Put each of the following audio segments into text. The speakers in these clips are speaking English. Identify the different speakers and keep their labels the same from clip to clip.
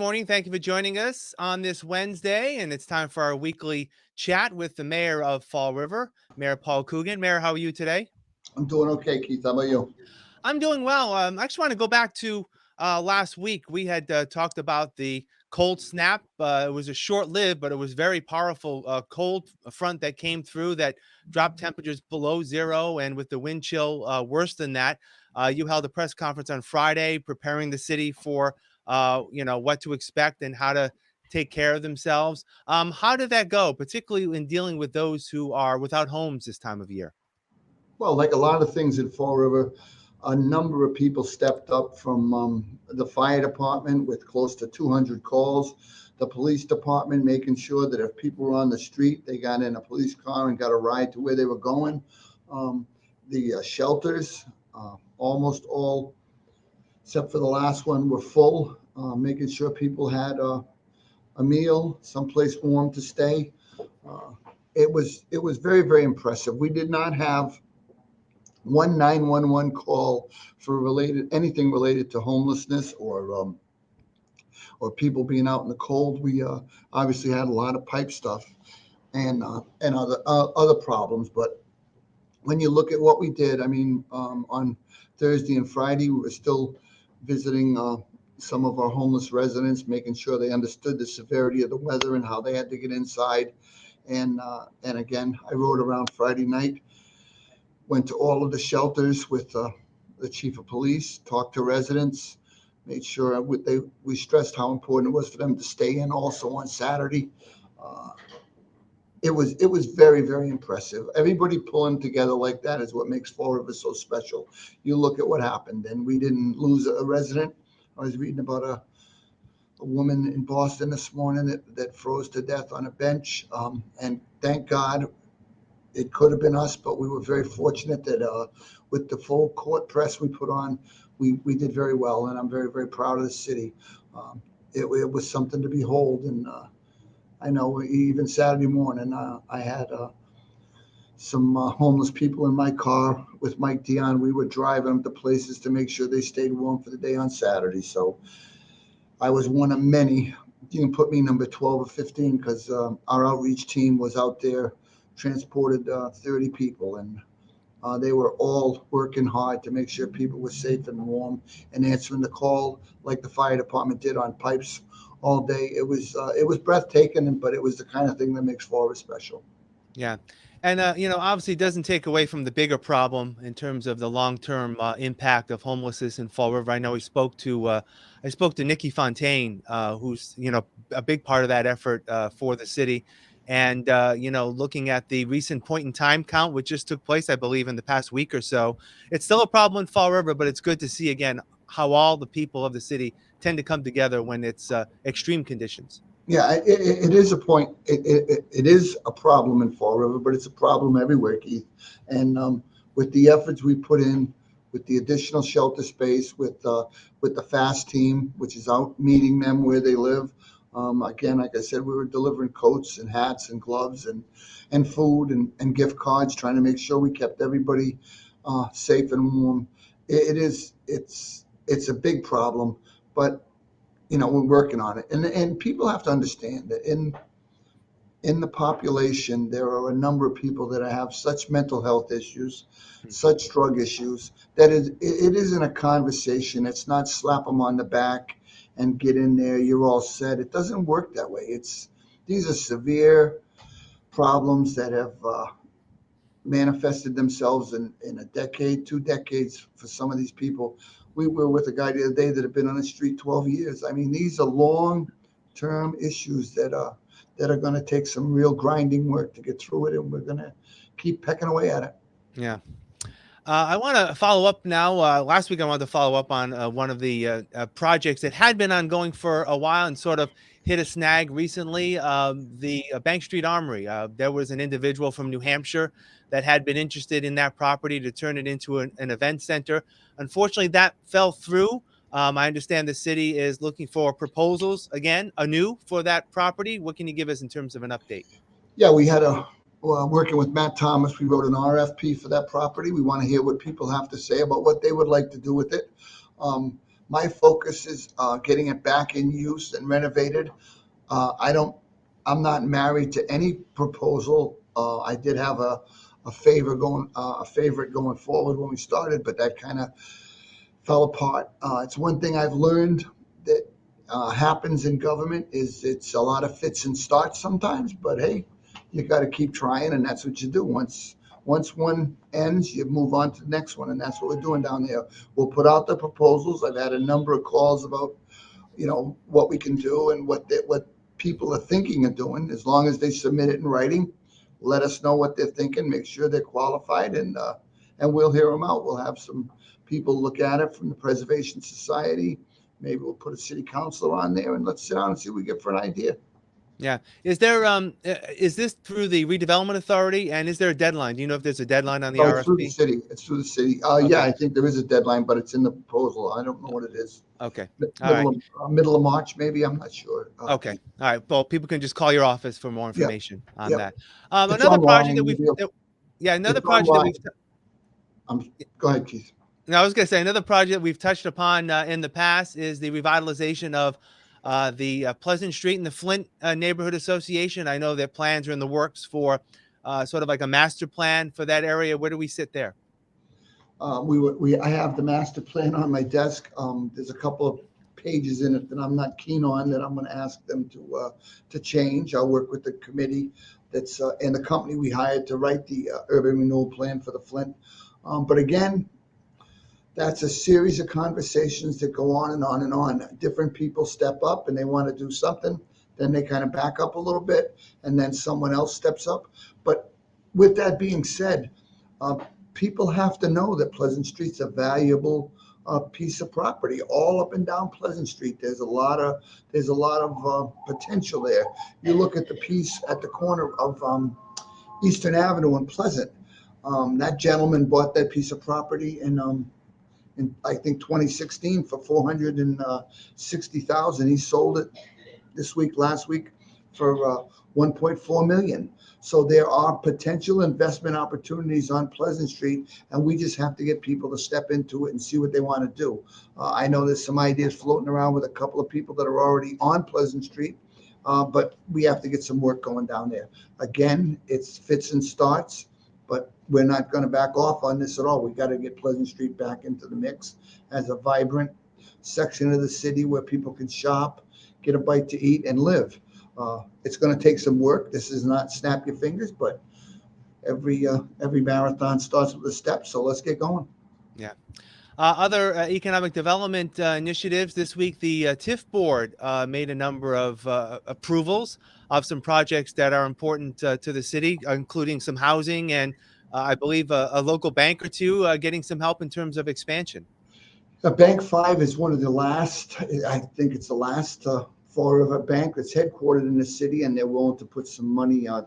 Speaker 1: morning. Thank you for joining us on this Wednesday, and it's time for our weekly chat with the mayor of Fall River, Mayor Paul Coogan. Mayor, how are you today?
Speaker 2: I'm doing okay, Keith. How about you?
Speaker 1: I'm doing well. I just want to go back to last week. We had talked about the cold snap. It was a short lived, but it was very powerful cold front that came through that dropped temperatures below zero, and with the wind chill worse than that. You held a press conference on Friday, preparing the city for what to expect and how to take care of themselves. How did that go, particularly in dealing with those who are without homes this time of year?
Speaker 2: Well, like a lot of things in Fall River, a number of people stepped up from the fire department with close to 200 calls. The police department making sure that if people were on the street, they got in a police car and got a ride to where they were going. The shelters, almost all, except for the last one, were full, making sure people had a meal, someplace warm to stay. Uh, it was very, very impressive. We did not have one 911 call for anything related to homelessness or people being out in the cold. We obviously had a lot of pipe stuff and other problems. But when you look at what we did, I mean, on Thursday and Friday, we were still visiting some of our homeless residents, making sure they understood the severity of the weather and how they had to get inside. And again, I rode around Friday night, went to all of the shelters with the chief of police, talked to residents, made sure we stressed how important it was for them to stay in also on Saturday. Uh, it was very, very impressive. Everybody pulling together like that is what makes Fall River so special. You look at what happened, and we didn't lose a resident. I was reading about a woman in Boston this morning that froze to death on a bench, and thank God it could have been us, but we were very fortunate that with the full court press we put on, we did very well, and I'm very, very proud of the city. It was something to behold, and I know even Saturday morning I had some homeless people in my car with Mike Dion. We were driving them to places to make sure they stayed warm for the day on Saturday. So I was one of many. You can put me number 12 or 15 because our outreach team was out there, transported 30 people, and they were all working hard to make sure people were safe and warm and answering the call like the fire department did on pipes all day. It was breathtaking, but it was the kind of thing that makes Florida special.
Speaker 1: Yeah. And, obviously it doesn't take away from the bigger problem in terms of the long-term impact of homelessness in Fall River. I know I spoke to Nikki Fontaine, who's, a big part of that effort for the city. And, looking at the recent point in time count, which just took place, I believe, in the past week or so, it's still a problem in Fall River, but it's good to see again how all the people of the city tend to come together when it's extreme conditions.
Speaker 2: Yeah, it is a point. It is a problem in Fall River, but it's a problem everywhere, Keith. And with the efforts we put in, with the additional shelter space, with the FAST team, which is out meeting them where they live. Again, like I said, we were delivering coats and hats and gloves and food and gift cards, trying to make sure we kept everybody safe and warm. It's a big problem, but we're working on it, and people have to understand that in the population there are a number of people that have such mental health issues, such drug issues, that it isn't a conversation. It's not slap them on the back and get in there, you're all set. It doesn't work that way. These are severe problems that have manifested themselves in a decade, 2 decades for some of these people. We were with a guy the other day that had been on the street 12 years. I mean, these are long-term issues that are going to take some real grinding work to get through it, and we're going to keep pecking away at it.
Speaker 1: Yeah. I want to follow up now. Last week, I wanted to follow up on one of the projects that had been ongoing for a while and sort of hit a snag recently. The Bank Street Armory. There was an individual from New Hampshire that had been interested in that property to turn it into an event center. Unfortunately, that fell through. I understand the city is looking for proposals again, anew for that property. What can you give us in terms of an update?
Speaker 2: Yeah, we had working with Matt Thomas, we wrote an RFP for that property. We want to hear what people have to say about what they would like to do with it. My focus is getting it back in use and renovated. I'm not married to any proposal. I did have a favorite going forward when we started, but that kind of fell apart. It's one thing I've learned that happens in government is it's a lot of fits and starts sometimes, but hey, you got to keep trying, and that's what you do. Once one ends, you move on to the next one, and that's what we're doing down there. We'll put out the proposals. I've had a number of calls about what we can do and what people are thinking of doing. As long as they submit it in writing, let us know what they're thinking. Make sure they're qualified, and we'll hear them out. We'll have some people look at it from the Preservation Society. Maybe we'll put a city councilor on there, and let's sit down and see what we get for an idea.
Speaker 1: Yeah. Is this through the redevelopment authority, and is there a deadline? Do you know if there's a deadline on the
Speaker 2: Oh, it's through the
Speaker 1: RFP?
Speaker 2: city. It's through the city. Yeah,
Speaker 1: Okay.
Speaker 2: I think there is a deadline, but it's in the proposal. I don't know what it is.
Speaker 1: Okay. All right.
Speaker 2: Middle of March, maybe. I'm not sure.
Speaker 1: Okay. All right. Well, people can just call your office for more
Speaker 2: Yeah,
Speaker 1: information on
Speaker 2: yeah.
Speaker 1: that.
Speaker 2: It's
Speaker 1: Another project that
Speaker 2: online.
Speaker 1: yeah, another
Speaker 2: It's
Speaker 1: project that
Speaker 2: online. Go ahead, Keith.
Speaker 1: now I was going to say another project that we've touched upon in the past is the revitalization of the Pleasant Street and the Flint Neighborhood Association. I know that plans are in the works for sort of like a master plan for that area. Where do we sit there?
Speaker 2: I have the master plan on my desk. There's a couple of pages in it that I'm not keen on that I'm going to ask them to change. I'll work with the committee that's and the company we hired to write the urban renewal plan for the Flint. But again, that's a series of conversations that go on and on and on. Different people step up and they want to do something, then they kind of back up a little bit, and then someone else steps up. But with that being said, people have to know that Pleasant Street's a valuable piece of property all up and down Pleasant Street. There's a lot of potential there. You look at the piece at the corner of Eastern Avenue in Pleasant. That gentleman bought that piece of property in I think 2016 for $460,000. He sold it last week for 1.4 million. So there are potential investment opportunities on Pleasant Street, and we just have to get people to step into it and see what they want to do. I know there's some ideas floating around with a couple of people that are already on Pleasant Street, but we have to get some work going down there. Again, it's fits and starts, but we're not going to back off on this at all. We got to get Pleasant Street back into the mix as a vibrant section of the city where people can shop, get a bite to eat, and live. It's going to take some work. This is not snap your fingers, but every marathon starts with a step. So let's get going.
Speaker 1: Yeah. Other economic development initiatives this week, the TIF board made a number of approvals of some projects that are important to the city, including some housing and I believe a local bank or two getting some help in terms of expansion.
Speaker 2: Bank 5 is one of the last, I think it's the last Florida bank that's headquartered in the city, and they're willing to put some money on.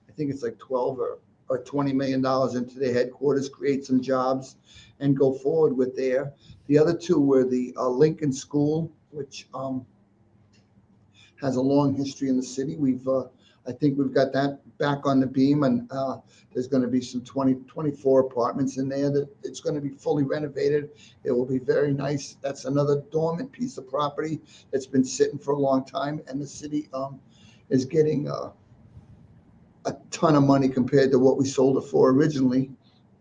Speaker 2: I think it's like 12 or $20 million into their headquarters, create some jobs, and go forward with there. The other two were the Lincoln School, which has a long history in the city. I think we've got that back on the beam, and there's going to be some 24 apartments in there that it's going to be fully renovated. It will be very nice. That's another dormant piece of property that's been sitting for a long time, and the city is getting a ton of money compared to what we sold it for originally.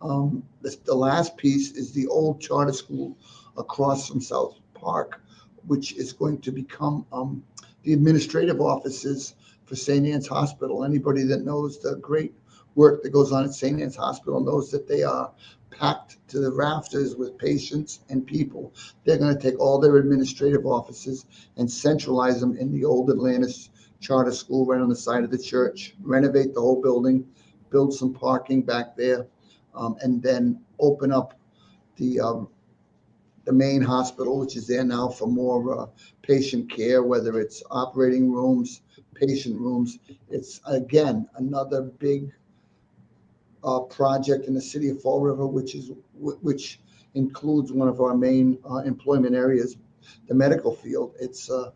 Speaker 2: The last piece is the old charter school across from South Park, which is going to become the administrative offices for St. Anne's Hospital. Anybody that knows the great work that goes on at St. Anne's Hospital knows that they are packed to the rafters with patients and people. They're going to take all their administrative offices and centralize them in the old Atlantis Charter School right on the side of the church, renovate the whole building, build some parking back there, and then open up the main hospital, which is there now for more patient care, whether it's operating rooms, patient rooms. It's, again, another big project in the city of Fall River, which includes one of our main employment areas, the medical field. It's a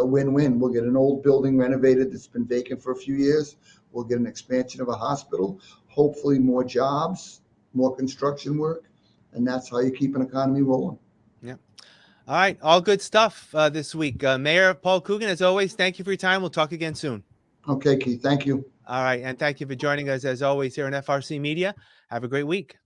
Speaker 2: win-win. We'll get an old building renovated that's been vacant for a few years. We'll get an expansion of a hospital, hopefully more jobs, more construction work, and that's how you keep an economy rolling.
Speaker 1: Yeah. All right, all good stuff this week. Mayor Paul Coogan, as always, thank you for your time. We'll talk again soon.
Speaker 2: Okay, Keith, thank you.
Speaker 1: All right, and thank you for joining us as always here on FRC Media. Have a great week.